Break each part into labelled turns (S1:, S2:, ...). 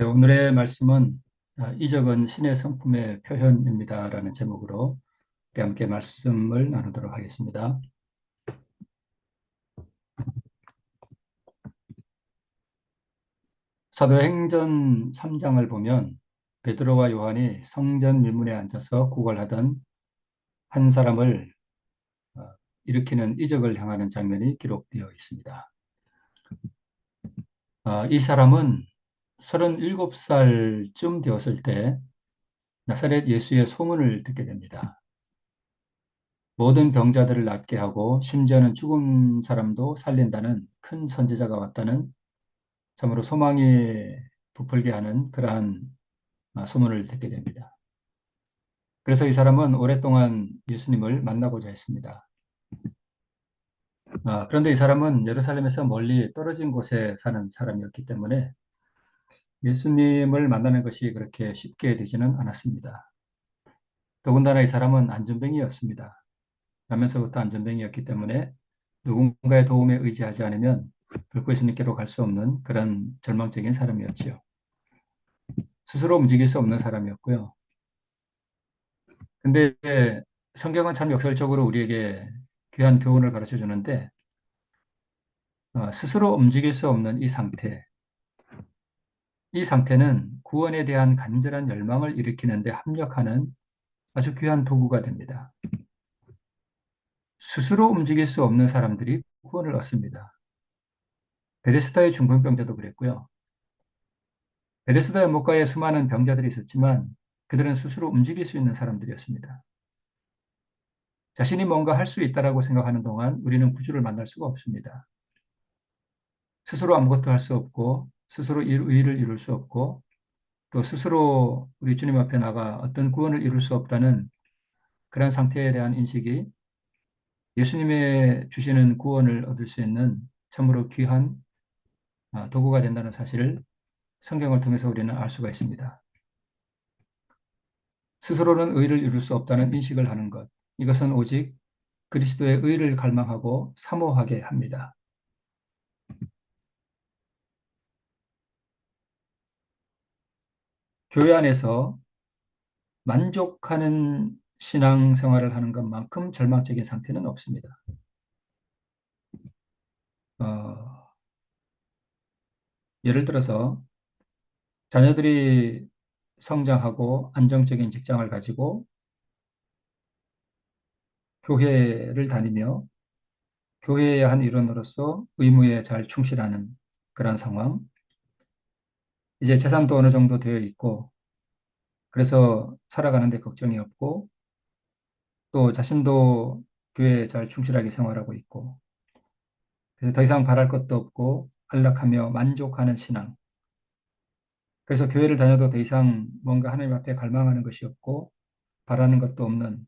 S1: 네, 오늘의 말씀은 이적은 신의 성품의 표현입니다라는 제목으로 우리 함께 말씀을 나누도록 하겠습니다. 사도행전 3장을 보면 베드로와 요한이 성전 밀문에 앉아서 구걸하던 한 사람을 어, 일으키는 이적을 향하는 장면이 기록되어 있습니다. 이 사람은 37살쯤 되었을 때 나사렛 예수의 소문을 듣게 됩니다. 모든 병자들을 낫게 하고 심지어는 죽은 사람도 살린다는 큰 선지자가 왔다는 참으로 소망이 부풀게 하는 그러한 소문을 듣게 됩니다. 그래서 이 사람은 오랫동안 예수님을 만나고자 했습니다. 그런데 이 사람은 예루살렘에서 멀리 떨어진 곳에 사는 사람이었기 때문에 예수님을 만나는 것이 그렇게 쉽게 되지는 않았습니다. 더군다나 이 사람은 안전뱅이였습니다. 나면서부터 안전뱅이였기 때문에 누군가의 도움에 의지하지 않으면 결코 예수님께로 갈 수 없는 그런 절망적인 사람이었지요. 스스로 움직일 수 없는 사람이었고요. 근데 성경은 참 역설적으로 우리에게 귀한 교훈을 가르쳐 주는데 스스로 움직일 수 없는 이 상태는 구원에 대한 간절한 열망을 일으키는 데 합력하는 아주 귀한 도구가 됩니다. 스스로 움직일 수 없는 사람들이 구원을 얻습니다. 베데스다의 중풍병자도 그랬고요. 베데스다 연못가에 수많은 병자들이 있었지만 그들은 스스로 움직일 수 있는 사람들이었습니다. 자신이 뭔가 할 수 있다라고 생각하는 동안 우리는 구주를 만날 수가 없습니다. 스스로 아무것도 할 수 없고 스스로 의를 이룰 수 없고 또 스스로 우리 주님 앞에 나가 어떤 구원을 이룰 수 없다는 그런 상태에 대한 인식이 예수님의 주시는 구원을 얻을 수 있는 참으로 귀한 도구가 된다는 사실을 성경을 통해서 우리는 알 수가 있습니다. 스스로는 의를 이룰 수 없다는 인식을 하는 것, 이것은 오직 그리스도의 의를 갈망하고 사모하게 합니다. 교회 안에서 만족하는 신앙생활을 하는 것만큼 절망적인 상태는 없습니다. 어, 예를 들어서 자녀들이 성장하고 안정적인 직장을 가지고 교회를 다니며 교회의 한 일원으로서 의무에 잘 충실하는 그런 상황. 이제 재산도 어느 정도 되어 있고 그래서 살아가는데 걱정이 없고 또 자신도 교회에 잘 충실하게 생활하고 있고 그래서 더 이상 바랄 것도 없고 안락하며 만족하는 신앙. 그래서 교회를 다녀도 더 이상 뭔가 하나님 앞에 갈망하는 것이 없고 바라는 것도 없는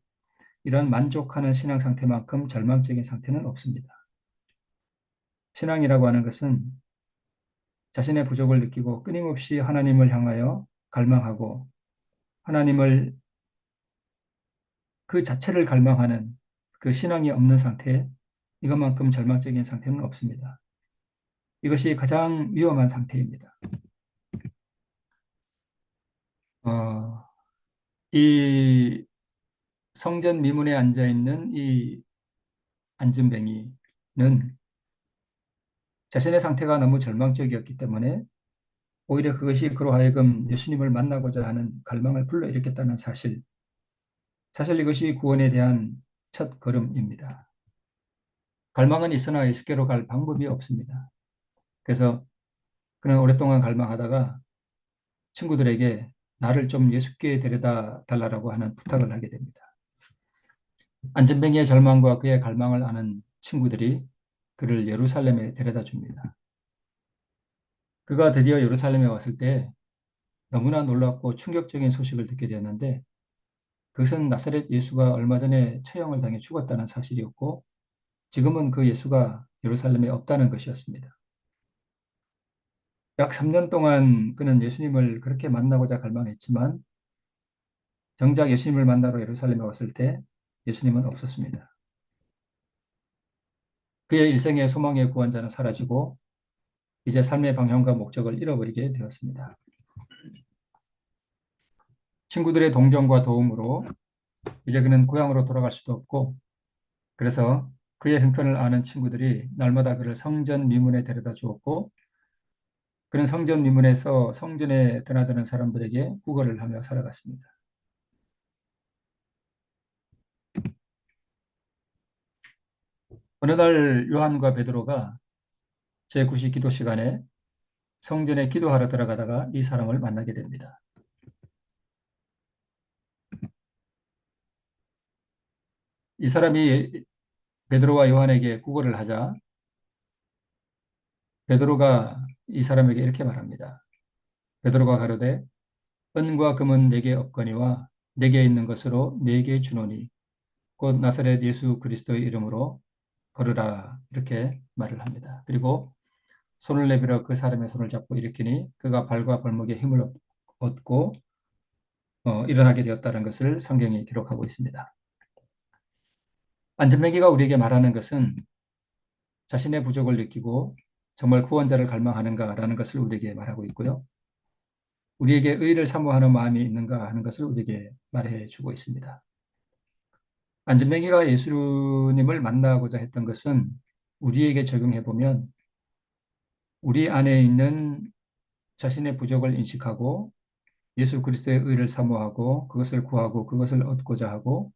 S1: 이런 만족하는 신앙 상태만큼 절망적인 상태는 없습니다. 신앙이라고 하는 것은 자신의 부족을 느끼고 끊임없이 하나님을 향하여 갈망하고 하나님을 그 자체를 갈망하는 그 신앙이 없는 상태, 이것만큼 절망적인 상태는 없습니다. 이것이 가장 위험한 상태입니다. 어, 이 성전 미문에 앉아 있는 이 안진뱅이는 자신의 상태가 너무 절망적이었기 때문에 오히려 그것이 그로 하여금 예수님을 만나고자 하는 갈망을 불러일으켰다는 사실, 사실 이것이 구원에 대한 첫 걸음입니다. 갈망은 있으나 예수께로 갈 방법이 없습니다. 그래서 그는 오랫동안 갈망하다가 친구들에게 나를 좀 예수께 데려다 달라고 하는 부탁을 하게 됩니다. 안전뱅이의 절망과 그의 갈망을 아는 친구들이 그를 예루살렘에 데려다 줍니다. 그가 드디어 예루살렘에 왔을 때 너무나 놀랍고 충격적인 소식을 듣게 되었는데 그것은 나사렛 예수가 얼마 전에 처형을 당해 죽었다는 사실이었고 지금은 그 예수가 예루살렘에 없다는 것이었습니다. 약 3년 동안 그는 예수님을 그렇게 만나고자 갈망했지만 정작 예수님을 만나러 예루살렘에 왔을 때 예수님은 없었습니다. 그의 일생의 소망의 구원자는 사라지고 이제 삶의 방향과 목적을 잃어버리게 되었습니다. 친구들의 동정과 도움으로 이제 그는 고향으로 돌아갈 수도 없고, 그래서 그의 형편을 아는 친구들이 날마다 그를 성전 미문에 데려다 주었고, 그는 성전 미문에서 성전에 드나드는 사람들에게 구걸을 하며 살아갔습니다. 어느 날 요한과 베드로가 제9시 기도 시간에 성전에 기도하러 들어가다가 이 사람을 만나게 됩니다. 이 사람이 베드로와 요한에게 구걸을 하자 베드로가 이 사람에게 이렇게 말합니다. 베드로가 가로되 은과 금은 내게 없거니와 내게 있는 것으로 내게 주노니 곧 나사렛 예수 그리스도의 이름으로 걸으라, 이렇게 말을 합니다. 그리고 손을 내밀어 그 사람의 손을 잡고 일으키니 그가 발과 발목에 힘을 얻고 일어나게 되었다는 것을 성경이 기록하고 있습니다. 안전뱅이가 우리에게 말하는 것은 자신의 부족을 느끼고 정말 구원자를 갈망하는가라는 것을 우리에게 말하고 있고요. 우리에게 의를 사모하는 마음이 있는가 하는 것을 우리에게 말해 주고 있습니다. 안전뱅이가 예수님을 만나고자 했던 것은 우리에게 적용해 보면 우리 안에 있는 자신의 부족을 인식하고 예수 그리스도의 의를 사모하고 그것을 구하고 그것을 얻고자 하고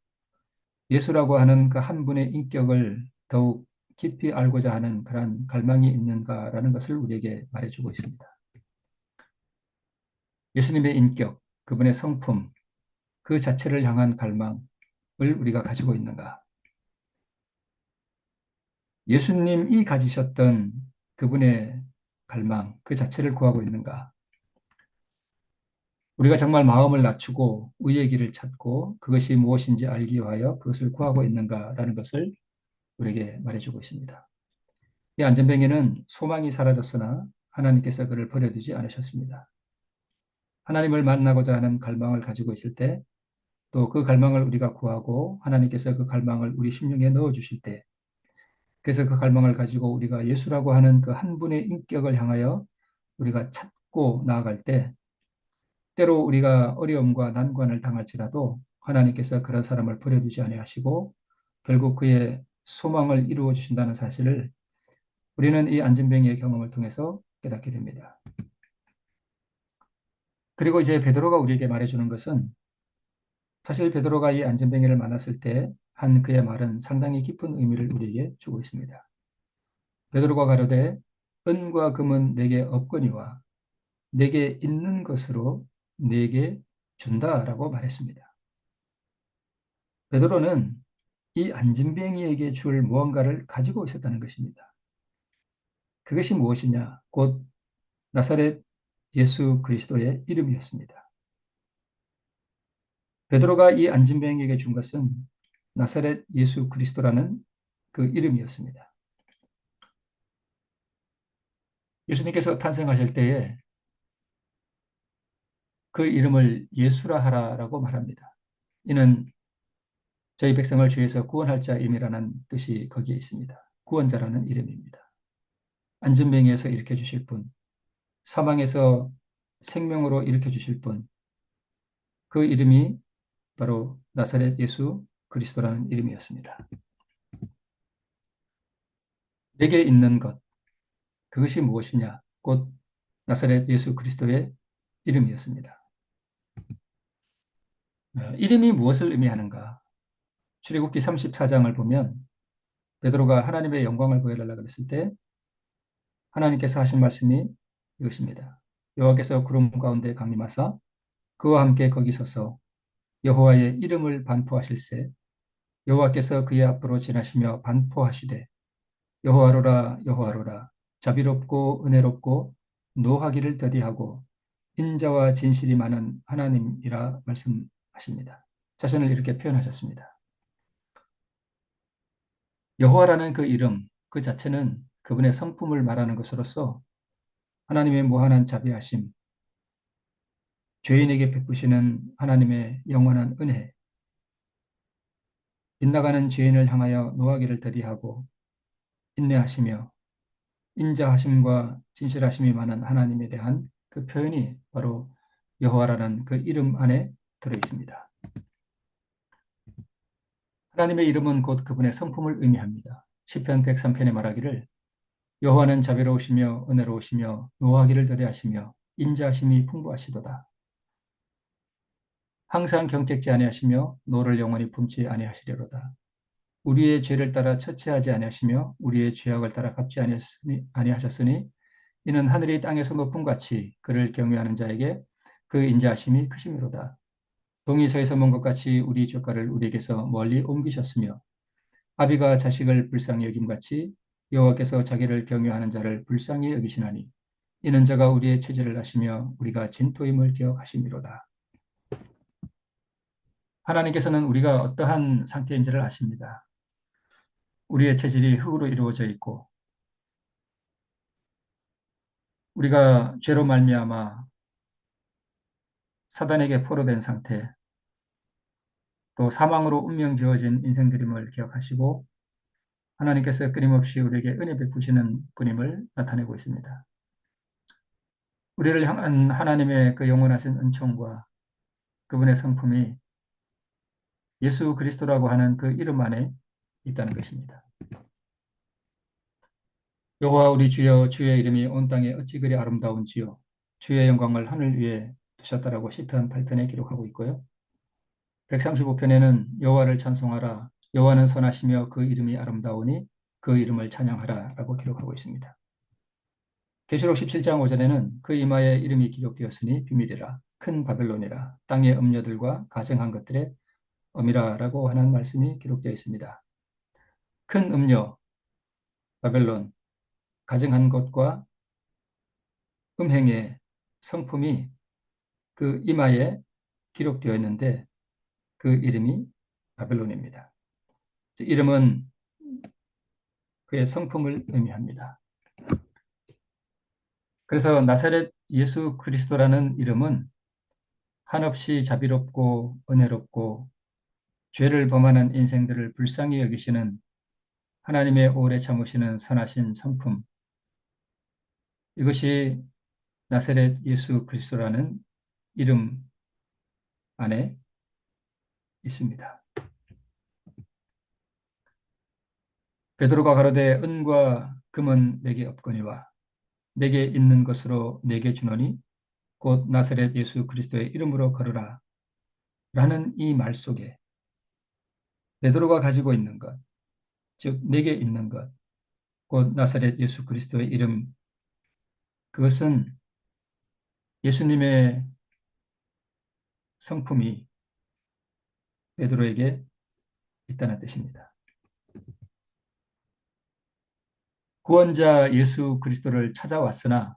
S1: 예수라고 하는 그 한 분의 인격을 더욱 깊이 알고자 하는 그런 갈망이 있는가라는 것을 우리에게 말해주고 있습니다. 예수님의 인격, 그분의 성품, 그 자체를 향한 갈망을 우리가 가지고 있는가? 예수님이 가지셨던 그분의 갈망, 그 자체를 구하고 있는가? 우리가 정말 마음을 낮추고 의의 길을 찾고 그것이 무엇인지 알기 위하여 그것을 구하고 있는가라는 것을 우리에게 말해주고 있습니다. 이 안전뱅이는 소망이 사라졌으나 하나님께서 그를 버려두지 않으셨습니다. 하나님을 만나고자 하는 갈망을 가지고 있을 때, 또 그 갈망을 우리가 구하고 하나님께서 그 갈망을 우리 심령에 넣어주실 때, 그래서 그 갈망을 가지고 우리가 예수라고 하는 그 한 분의 인격을 향하여 우리가 찾고 나아갈 때, 때로 우리가 어려움과 난관을 당할지라도 하나님께서 그런 사람을 버려두지 아니하시고 결국 그의 소망을 이루어 주신다는 사실을 우리는 이 안전뱅이의 경험을 통해서 깨닫게 됩니다. 그리고 이제 베드로가 우리에게 말해주는 것은, 사실 베드로가 이 안전뱅이를 만났을 때 한 그의 말은 상당히 깊은 의미를 우리에게 주고 있습니다. 베드로가 가로되 은과 금은 내게 없거니와 내게 있는 것으로 내게 준다라고 말했습니다. 베드로는 이 안전뱅이에게 줄 무언가를 가지고 있었다는 것입니다. 그것이 무엇이냐? 곧 나사렛 예수 그리스도의 이름이었습니다. 베드로가 이 안진뱅에게 준 것은 나사렛 예수 그리스도라는 그 이름이었습니다. 예수님께서 탄생하실 때에 그 이름을 예수라 하라라고 말합니다. 이는 저희 백성을 주에서 구원할 자임이라는 뜻이 거기에 있습니다. 구원자라는 이름입니다. 안진뱅에서 일으켜 주실 분, 사망에서 생명으로 일으켜 주실 분, 그 이름이 바로 나사렛 예수 그리스도라는 이름이었습니다. 내게 있는 것, 그것이 무엇이냐? 곧 나사렛 예수 그리스도의 이름이었습니다. 이름이 무엇을 의미하는가? 출애굽기 34장을 보면 베드로가 하나님의 영광을 보여달라고 그랬을 때 하나님께서 하신 말씀이 이것입니다. 여호와께서 구름 가운데 강림하사 그와 함께 거기 서서 여호와의 이름을 반포하실세 여호와께서 그의 앞으로 지나시며 반포하시되 여호와로라 여호와로라 자비롭고 은혜롭고 노하기를 더디하고 인자와 진실이 많은 하나님이라 말씀하십니다. 자신을 이렇게 표현하셨습니다. 여호와라는 그 이름, 그 자체는 그분의 성품을 말하는 것으로서 하나님의 무한한 자비하심, 죄인에게 베푸시는 하나님의 영원한 은혜, 빗나가는 죄인을 향하여 노하기를 더디하고 인내하시며 인자하심과 진실하심이 많은 하나님에 대한 그 표현이 바로 여호와라는 그 이름 안에 들어 있습니다. 하나님의 이름은 곧 그분의 성품을 의미합니다. 시편 103편에 말하기를 여호와는 자비로우시며 은혜로우시며 노하기를 더디하시며 인자하심이 풍부하시도다. 항상 경책지 아니하시며 노를 영원히 품지 아니하시려로다. 우리의 죄를 따라 처치하지 아니하시며 우리의 죄악을 따라 갚지 아니하셨으니 이는 하늘이 땅에서 높음 같이 그를 경외하는 자에게 그 인자하심이 크심이로다. 동이 서에서 먼 것 같이 우리 죄가를 우리에게서 멀리 옮기셨으며 아비가 자식을 불쌍히 여김같이 여호와께서 자기를 경외하는 자를 불쌍히 여기시나니 이는 저가 우리의 체질을 아시며 우리가 진토임을 기억하심이로다. 하나님께서는 우리가 어떠한 상태인지를 아십니다. 우리의 체질이 흙으로 이루어져 있고 우리가 죄로 말미암아 사단에게 포로된 상태, 또 사망으로 운명 지어진 인생들임을 기억하시고 하나님께서 끊임없이 우리에게 은혜 베푸시는 분임을 나타내고 있습니다. 우리를 향한 하나님의 그 영원하신 은총과 그분의 성품이 예수 그리스도라고 하는 그 이름 안에 있다는 것입니다. 여호와 우리 주여, 주의 이름이 온 땅에 어찌 그리 아름다운지요. 주의 영광을 하늘 위에 두셨다라고 시편 8편에 기록하고 있고요. 135편에는 여호와를 찬송하라. 여호와는 선하시며 그 이름이 아름다우니 그 이름을 찬양하라라고 기록하고 있습니다. 계시록 17장 5절에는 그 이마에 이름이 기록되었으니 비밀이라 큰 바벨론이라 땅의 음녀들과 가증한 것들의 엄이라라고 하는 말씀이 기록되어 있습니다. 큰 음녀 바벨론, 가증한 것과 음행의 성품이 그 이마에 기록되어 있는데 그 이름이 바벨론입니다. 이름은 그의 성품을 의미합니다. 그래서 나사렛 예수 그리스도라는 이름은 한없이 자비롭고 은혜롭고 죄를 범하는 인생들을 불쌍히 여기시는 하나님의 오래 참으시는 선하신 성품, 이것이 나사렛 예수 그리스도라는 이름 안에 있습니다. 베드로가 가로되 은과 금은 내게 없거니와 내게 있는 것으로 내게 주노니 곧 나사렛 예수 그리스도의 이름으로 걸으라 라는 이 말 속에 베드로가 가지고 있는 것, 즉 내게 있는 것, 곧 나사렛 예수 그리스도의 이름, 그것은 예수님의 성품이 베드로에게 있다는 뜻입니다. 구원자 예수 그리스도를 찾아왔으나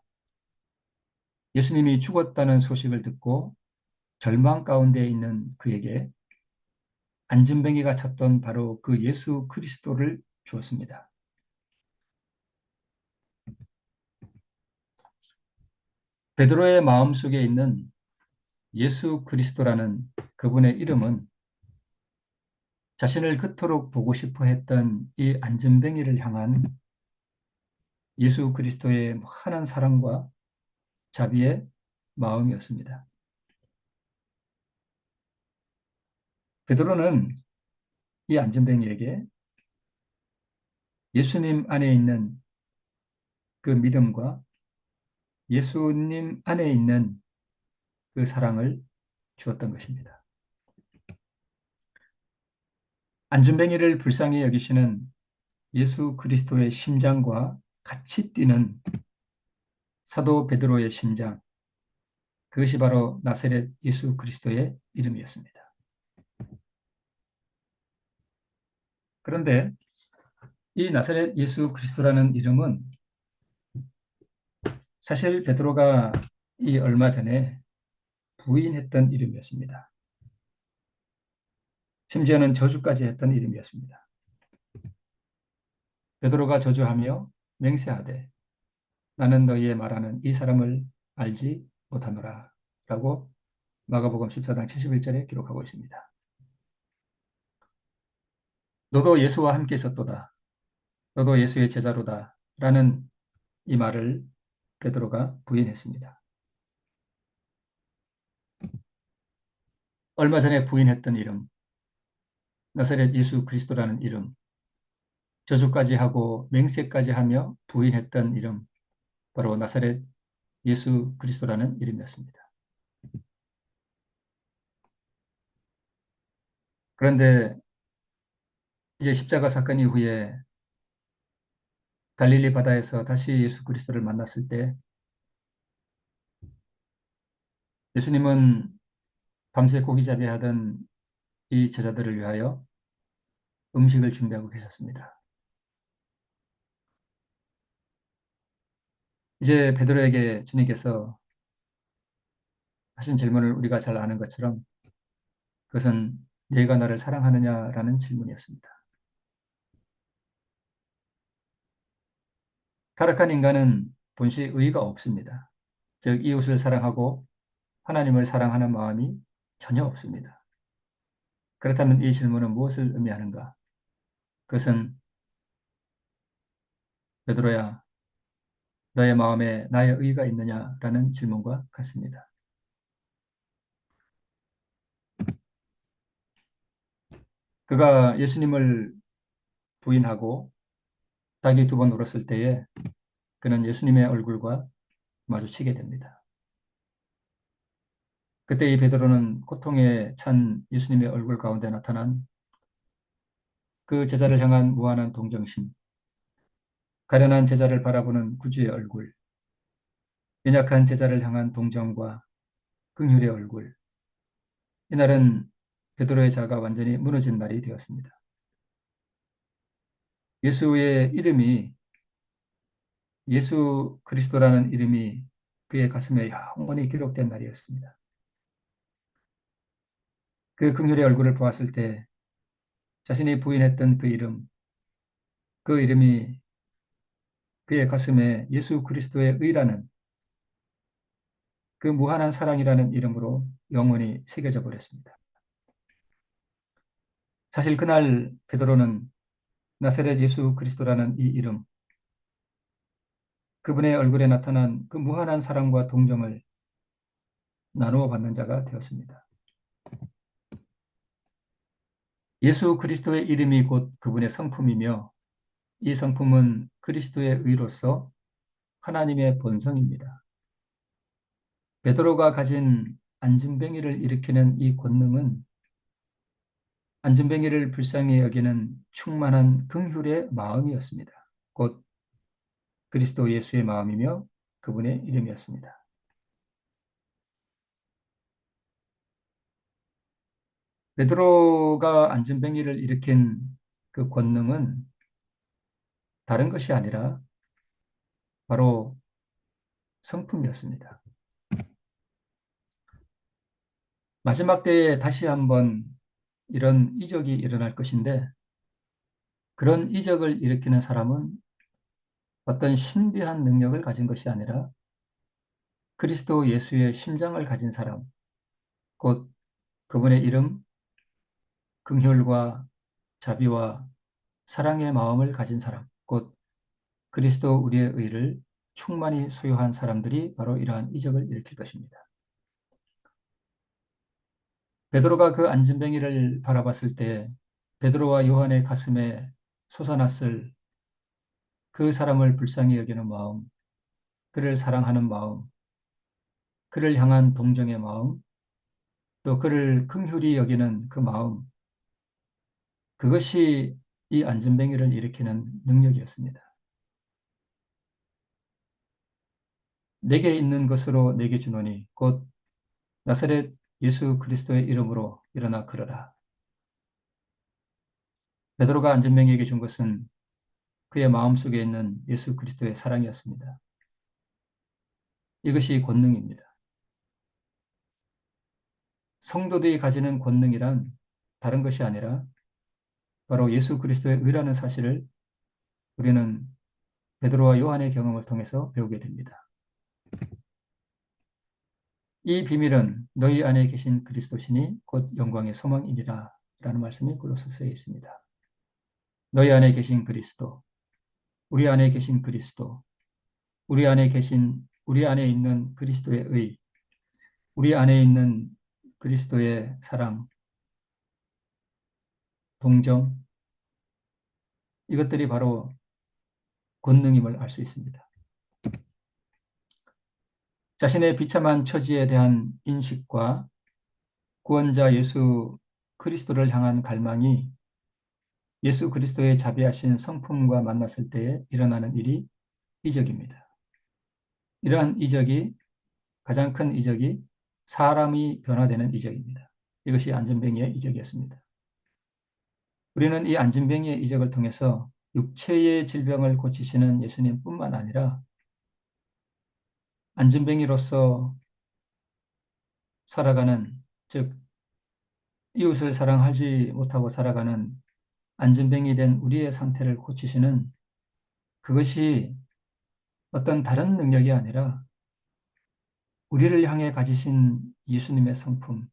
S1: 예수님이 죽었다는 소식을 듣고 절망 가운데 있는 그에게 안진뱅이가 찾던 바로 그 예수 그리스도를 주었습니다. 베드로의 마음속에 있는 예수 그리스도라는 그분의 이름은 자신을 그토록 보고 싶어 했던 이 안진뱅이를 향한 예수 그리스도의 무한한 사랑과 자비의 마음이었습니다. 베드로는 이 안진뱅이에게 예수님 안에 있는 그 믿음과 예수님 안에 있는 그 사랑을 주었던 것입니다. 안진뱅이를 불쌍히 여기시는 예수 그리스도의 심장과 같이 뛰는 사도 베드로의 심장, 그것이 바로 나사렛 예수 그리스도의 이름이었습니다. 그런데 이 나사렛 예수 그리스도라는 이름은 사실 베드로가 이 얼마 전에 부인했던 이름이었습니다. 심지어는 저주까지 했던 이름이었습니다. 베드로가 저주하며 맹세하되 나는 너희의 말하는 이 사람을 알지 못하노라 라고 마가복음 14장 71절에 기록하고 있습니다. 너도 예수와 함께 있었도다. 너도 예수의 제자로다 라는 이 말을 베드로가 부인했습니다. 얼마 전에 부인했던 이름, 나사렛 예수 그리스도라는 이름, 저주까지 하고 맹세까지 하며 부인했던 이름, 바로 나사렛 예수 그리스도라는 이름이었습니다. 그런데 이제 십자가 사건 이후에 갈릴리 바다에서 다시 예수 그리스도를 만났을 때 예수님은 밤새 고기잡이 하던 이 제자들을 위하여 음식을 준비하고 계셨습니다. 이제 베드로에게 주님께서 하신 질문을 우리가 잘 아는 것처럼 그것은 네가 나를 사랑하느냐라는 질문이었습니다. 타락한 인간은 본시 의의가 없습니다. 즉 이웃을 사랑하고 하나님을 사랑하는 마음이 전혀 없습니다. 그렇다면 이 질문은 무엇을 의미하는가? 그것은 베드로야, 너의 마음에 나의 의의가 있느냐라는 질문과 같습니다. 그가 예수님을 부인하고 닭이 두 번 울었을 때에 그는 예수님의 얼굴과 마주치게 됩니다. 그때 이 베드로는 고통에 찬 예수님의 얼굴 가운데 나타난 그 제자를 향한 무한한 동정심, 가련한 제자를 바라보는 구주의 얼굴, 연약한 제자를 향한 동정과 긍휼의 얼굴. 이날은 베드로의 자가 완전히 무너진 날이 되었습니다. 예수의 이름이 예수 그리스도라는 이름이 그의 가슴에 영원히 기록된 날이었습니다. 그 긍휼의 얼굴을 보았을 때 자신이 부인했던 그 이름이 그의 가슴에 예수 그리스도의 의라는 그 무한한 사랑이라는 이름으로 영원히 새겨져 버렸습니다. 사실 그날 베드로는 나사렛 예수 그리스도라는 이 이름, 그분의 얼굴에 나타난 그 무한한 사랑과 동정을 나누어 받는 자가 되었습니다. 예수 그리스도의 이름이 곧 그분의 성품이며 이 성품은 그리스도의 의로서 하나님의 본성입니다. 베드로가 가진 안진뱅이를 일으키는 이 권능은 안진뱅이를 불쌍히 여기는 충만한 긍휼의 마음이었습니다. 곧 그리스도 예수의 마음이며 그분의 이름이었습니다. 베드로가 안진뱅이를 일으킨 그 권능은 다른 것이 아니라 바로 성품이었습니다. 마지막 때에 다시 한번 이런 이적이 일어날 것인데 그런 이적을 일으키는 사람은 어떤 신비한 능력을 가진 것이 아니라 그리스도 예수의 심장을 가진 사람, 곧 그분의 이름, 긍휼과 자비와 사랑의 마음을 가진 사람, 곧 그리스도 우리의 의를 충만히 소유한 사람들이 바로 이러한 이적을 일으킬 것입니다. 베드로가 그 안진뱅이를 바라봤을 때 베드로와 요한의 가슴에 솟아났을 그 사람을 불쌍히 여기는 마음, 그를 사랑하는 마음, 그를 향한 동정의 마음, 또 그를 긍휼히 여기는 그 마음, 그것이 이 안진뱅이를 일으키는 능력이었습니다. 내게 있는 것으로 내게 주노니 곧 나사렛 예수 그리스도의 이름으로 일어나 걸어라. 베드로가 안진뱅이에게 준 것은 그의 마음속에 있는 예수 그리스도의 사랑이었습니다. 이것이 권능입니다. 성도들이 가지는 권능이란 다른 것이 아니라 바로 예수 그리스도의 의라는 사실을 우리는 베드로와 요한의 경험을 통해서 배우게 됩니다. 이 비밀은 너희 안에 계신 그리스도시니 곧 영광의 소망이니라 라는 말씀이 골로새서에 있습니다. 너희 안에 계신 그리스도, 우리 안에 계신 그리스도, 우리 안에 있는 그리스도의 의, 우리 안에 있는 그리스도의 사랑, 동정, 이것들이 바로 권능임을 알 수 있습니다. 자신의 비참한 처지에 대한 인식과 구원자 예수 그리스도를 향한 갈망이 예수 그리스도의 자비하신 성품과 만났을 때에 일어나는 일이 이적입니다. 이러한 이적이 가장 큰 이적이 사람이 변화되는 이적입니다. 이것이 안전뱅이의 이적이었습니다. 우리는 이 안전뱅이의 이적을 통해서 육체의 질병을 고치시는 예수님뿐만 아니라 안전뱅이로서 살아가는, 즉 이웃을 사랑하지 못하고 살아가는 안전뱅이 된 우리의 상태를 고치시는, 그것이 어떤 다른 능력이 아니라 우리를 향해 가지신 예수님의 성품,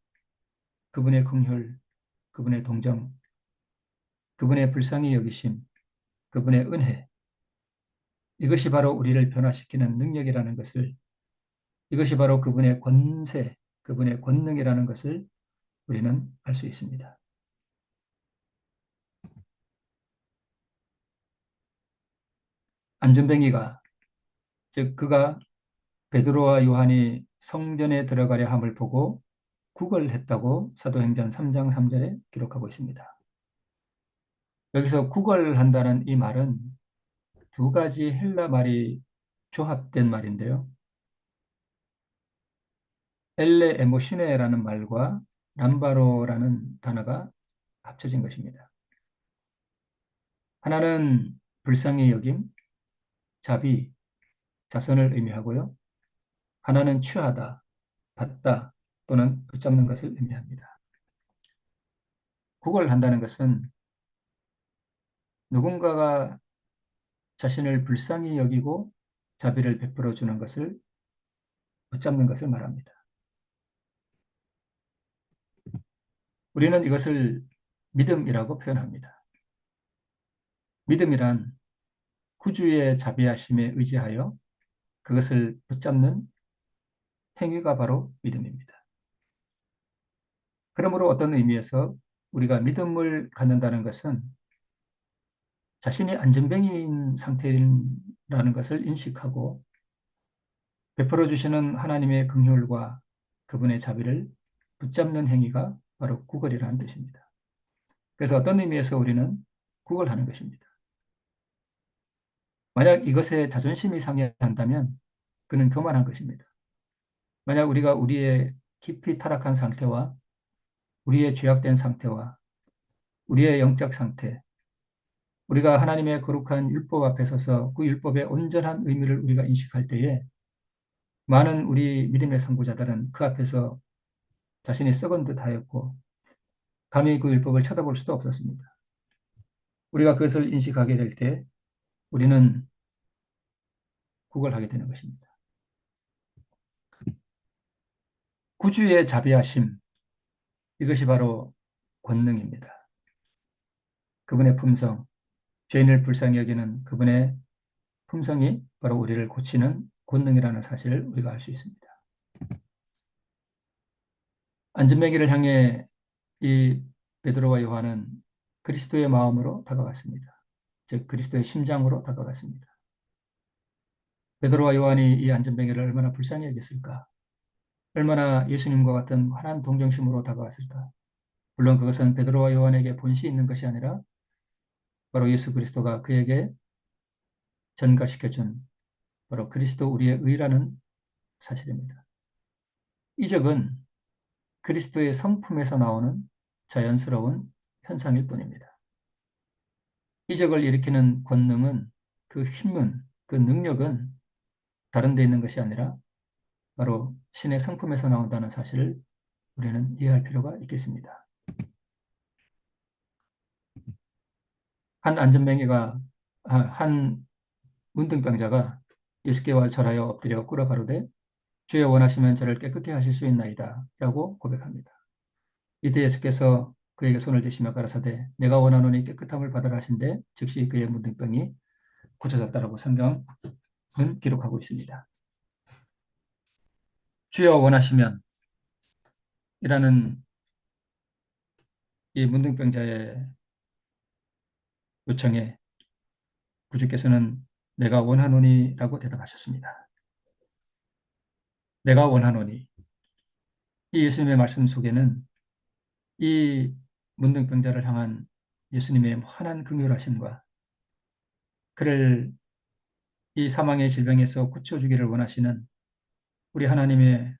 S1: 그분의 긍휼, 그분의 동정, 그분의 불쌍히 여기심, 그분의 은혜, 이것이 바로 우리를 변화시키는 능력이라는 것을, 이것이 바로 그분의 권세, 그분의 권능이라는 것을 우리는 알 수 있습니다. 안전뱅이가, 즉 그가 베드로와 요한이 성전에 들어가려 함을 보고 구걸했다고 사도행전 3장 3절에 기록하고 있습니다. 여기서 구걸한다는 이 말은 두 가지 헬라 말이 조합된 말인데요. 엘레 에모시네라는 말과 람바로라는 단어가 합쳐진 것입니다. 하나는 불쌍히 여김, 자비, 자선을 의미하고요. 하나는 취하다, 받다 또는 붙잡는 것을 의미합니다. 구걸한다는 것은 누군가가 자신을 불쌍히 여기고 자비를 베풀어 주는 것을 붙잡는 것을 말합니다. 우리는 이것을 믿음이라고 표현합니다. 믿음이란 구주의 자비하심에 의지하여 그것을 붙잡는 행위가 바로 믿음입니다. 그러므로 어떤 의미에서 우리가 믿음을 갖는다는 것은 자신이 안전뱅이인 상태라는 것을 인식하고 베풀어 주시는 하나님의 긍휼과 그분의 자비를 붙잡는 행위가 바로 구걸이라는 뜻입니다. 그래서 어떤 의미에서 우리는 구걸하는 것입니다. 만약 이것에 자존심이 상해한다면 그는 교만한 것입니다. 만약 우리가 우리의 깊이 타락한 상태와 우리의 죄악된 상태와 우리의 영적 상태, 우리가 하나님의 거룩한 율법 앞에 서서 그 율법의 온전한 의미를 우리가 인식할 때에 많은 우리 믿음의 선구자들은 그 앞에서 자신이 썩은 듯 하였고 감히 그 율법을 쳐다볼 수도 없었습니다. 우리가 그것을 인식하게 될 때 우리는 구걸하게 되는 것입니다. 구주의 자비하심, 이것이 바로 권능입니다. 그분의 품성, 죄인을 불쌍히 여기는 그분의 품성이 바로 우리를 고치는 권능이라는 사실을 우리가 알 수 있습니다. 안전뱅이를 향해 이 베드로와 요한은 그리스도의 마음으로 다가갔습니다. 즉 그리스도의 심장으로 다가갔습니다. 베드로와 요한이 이 안전뱅이를 얼마나 불쌍히 여겼을까? 얼마나 예수님과 같은 환한 동정심으로 다가왔을까? 물론 그것은 베드로와 요한에게 본시 있는 것이 아니라 바로 예수 그리스도가 그에게 전가시켜준 바로 그리스도 우리의 의라는 사실입니다. 이적은 그리스도의 성품에서 나오는 자연스러운 현상일 뿐입니다. 이적을 일으키는 권능은, 그 힘은, 그 능력은 다른 데 있는 것이 아니라 바로 신의 성품에서 나온다는 사실을 우리는 이해할 필요가 있겠습니다. 한 안전뱅이가, 한 문둥병자가 예수께와 절하여 엎드려 꿇어 가로되 주여 원하시면 저를 깨끗게 하실 수 있나이다 라고 고백합니다. 이때 예수께서 그에게 손을 대시며 가라사대 내가 원하노니 깨끗함을 받으라 하신대 즉시 그의 문둥병이 고쳐졌다라고 성경은 기록하고 있습니다. 주여 원하시면 이 문둥병자의 요청에 구주께서는 내가 원하노니라고 대답하셨습니다. 내가 원하노니. 이 예수님의 말씀 속에는 이 문둥병자를 향한 예수님의 환한 긍휼하심과 그를 이 사망의 질병에서 고쳐주기를 원하시는 우리 하나님의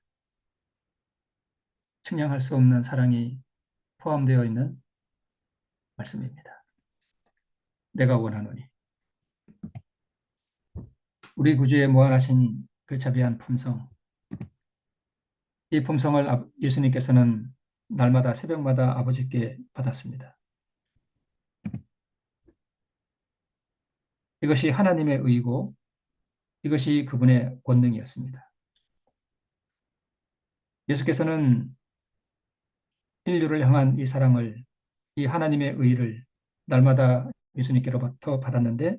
S1: 측량할 수 없는 사랑이 포함되어 있는 말씀입니다. 내가 원하노니. 우리 구주의 무한하신 그 자비한 품성, 이 품성을 예수님께서는 날마다 새벽마다 아버지께 받았습니다. 이것이 하나님의 의이고 이것이 그분의 권능이었습니다. 예수께서는 인류를 향한 이 사랑을, 이 하나님의 의를 날마다 예수님께로부터 받았는데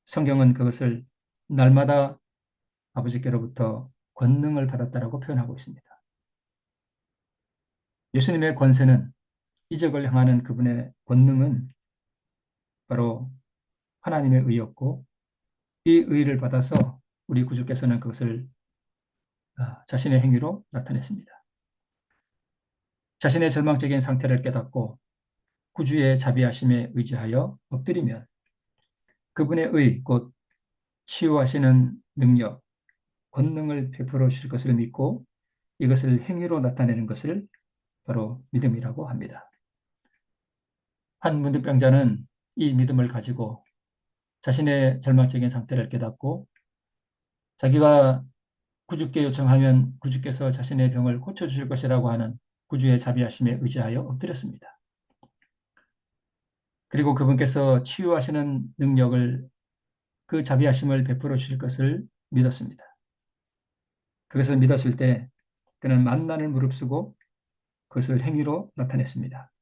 S1: 성경은 그것을 날마다 아버지께로부터 권능을 받았다라고 표현하고 있습니다. 예수님의 권세는, 이적을 향하는 그분의 권능은 바로 하나님의 의였고 이 의를 받아서 우리 구주께서는 그것을 자신의 행위로 나타냈습니다. 자신의 절망적인 상태를 깨닫고 구주의 자비하심에 의지하여 엎드리면 그분의 의, 곧 치유하시는 능력, 권능을 베풀어 주실 것을 믿고 이것을 행위로 나타내는 것을 바로 믿음이라고 합니다. 한 문둥병자는 이 믿음을 가지고 자신의 절망적인 상태를 깨닫고 자기가 구주께 요청하면 구주께서 자신의 병을 고쳐주실 것이라고 하는 구주의 자비하심에 의지하여 엎드렸습니다. 그리고 그분께서 치유하시는 능력을, 그 자비하심을 베풀어 주실 것을 믿었습니다. 그것을 믿었을 때 그는 만난을 무릅쓰고 그것을 행위로 나타냈습니다.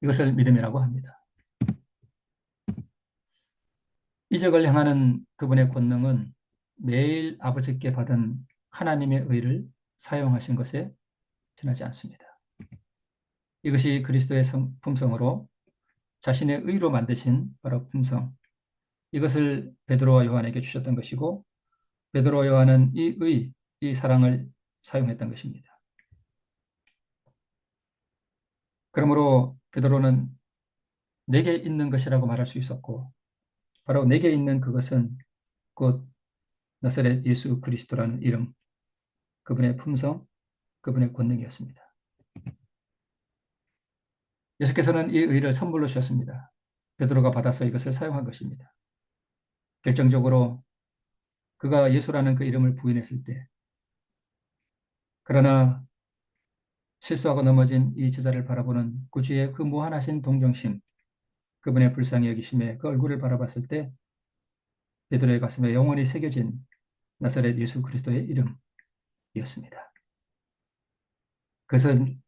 S1: 이것을 믿음이라고 합니다. 이적을 향하는 그분의 권능은 매일 아버지께 받은 하나님의 의를 사용하신 것에 지나지 않습니다. 이것이 그리스도의 품성으로 자신의 의로 만드신 바로 품성, 이것을 베드로와 요한에게 주셨던 것이고 베드로와 요한은 이 의, 이 사랑을 사용했던 것입니다. 그러므로 베드로는 내게 있는 것이라고 말할 수 있었고 바로 내게 있는 그것은 곧 나사렛 예수 그리스도라는 이름, 그분의 품성, 그분의 권능이었습니다. 예수께서는 이 의를 선물로 주셨습니다. 베드로가 받아서 이것을 사용한 것입니다. 결정적으로 그가 예수라는 그 이름을 부인했을 때, 그러나 실수하고 넘어진 이 제자를 바라보는 구주의 그 무한하신 동정심, 그분의 불쌍히 여기심에 그 얼굴을 바라봤을 때 베드로의 가슴에 영원히 새겨진 나사렛 예수 그리스도의 이름이었습니다.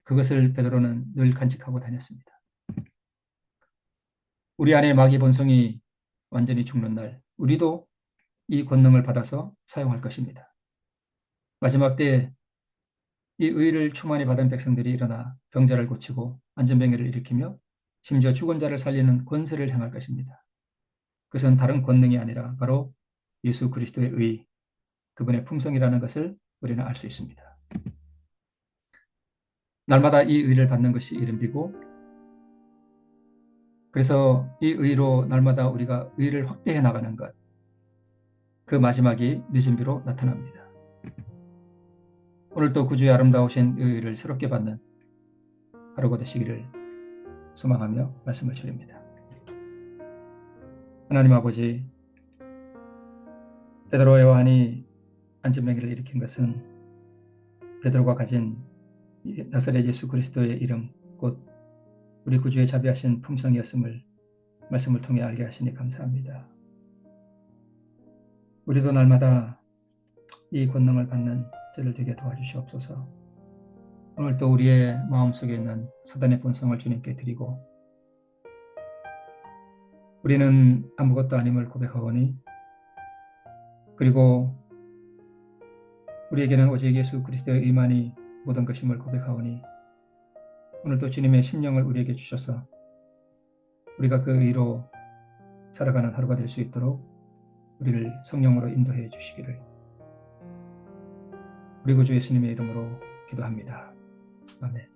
S1: 그것을 베드로는 늘 간직하고 다녔습니다. 우리 안에 마귀 본성이 완전히 죽는 날, 우리도 이 권능을 받아서 사용할 것입니다. 마지막 때에 이 의를 충만히 받은 백성들이 일어나 병자를 고치고 안전병해를 일으키며 심지어 죽은 자를 살리는 권세를 행할 것입니다. 그것은 다른 권능이 아니라 바로 예수 그리스도의 의, 그분의 품성이라는 것을 우리는 알 수 있습니다. 날마다 이 의를 받는 것이 이른비고, 그래서 이 의로 날마다 우리가 의를 확대해 나가는 것, 그 마지막이 늦은 비로 나타납니다. 오늘도 구주의 아름다우신 의를 새롭게 받는 하루가 되시기를 소망하며 말씀을 드립니다. 하나님 아버지, 베드로와 요한이 안전병기를 일으킨 것은 베드로가 가진 나사렛 예수 그리스도의 이름, 곧 우리 구주의 자비하신 품성이었음을 말씀을 통해 알게 하시니 감사합니다. 우리도 날마다 이 권능을 받는 저들 되게 도와주시옵소서. 오늘 또 우리의 마음속에 있는 사단의 본성을 주님께 드리고 우리는 아무것도 아님을 고백하오니 그리고 우리에게는 오직 예수 그리스도의 의만이 모든 것임을 고백하오니 오늘도 주님의 심령을 우리에게 주셔서 우리가 그 의로 살아가는 하루가 될 수 있도록 우리를 성령으로 인도해 주시기를 우리 구주 예수님의 이름으로 기도합니다. 아멘.